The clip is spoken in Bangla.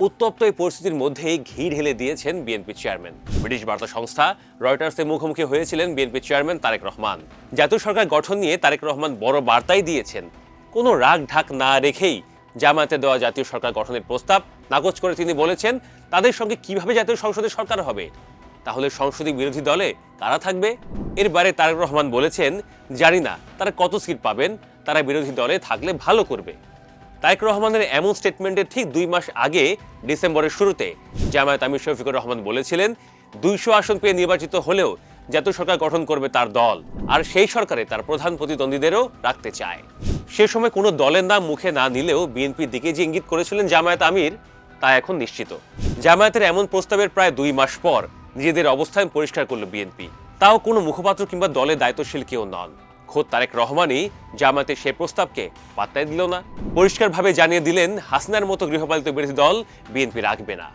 উত্তপ্ত এই পরিস্থিতির মধ্যেই ঘি ঢেলে দিয়েছেন বিএনপি চেয়ারম্যান। ব্রিটিশ বার্তা সংস্থা রয়টার্সের মুখোমুখি হয়েছিলেন বিএনপি চেয়ারম্যান তারেক রহমান। জাতীয় সরকার গঠন নিয়ে তারেক রহমান বড় বার্তাই দিয়েছেন। কোনো রাগ ঢাক না রেখেই জামায়াতে দেওয়া জাতীয় সরকার গঠনের প্রস্তাব নাকচ করে তিনি বলেছেন, তাদের সঙ্গে কিভাবে জাতীয় সংসদে সরকার হবে, তাহলে সংসদে বিরোধী দলে কারা থাকবে। এর বাইরে তারেক রহমান বলেছেন, জানি না তারা কত সিট পাবেন, তারা বিরোধী দলে থাকলে ভালো করবে। তারেক রহমানের এমন স্টেটমেন্টের ঠিক 2 মাস আগে ডিসেম্বরের শুরুতে জামায়াত আমির শফিকুর রহমান বলেছিলেন 200 আসন পেয়ে নির্বাচিত হলেও জাতীয় সরকার গঠন করবে তার দল, আর সেই সরকারে তার প্রধান প্রতিদ্বন্দ্বীদেরও রাখতে চায়। সে সময় কোনো দলের নাম মুখে না নিলেও বিএনপির দিকে যে ইঙ্গিত করেছিলেন জামায়াত আমির, তা এখন নিশ্চিত। জামায়াতের এমন প্রস্তাবের প্রায় 2 মাস পর নিজেদের অবস্থান পরিষ্কার করল বিএনপি। তাও কোনো মুখপাত্র কিংবা দলের দায়িত্বশীল কেউ নন, খোদ তারেক রহমানই জামায়াতের সেই প্রস্তাবকে পাত্তাই দিল না। পরিষ্কারভাবে জানিয়ে দিলেন, হাসিনার মতো গৃহপালিত বিরোধী দল বিএনপি রাখবে না।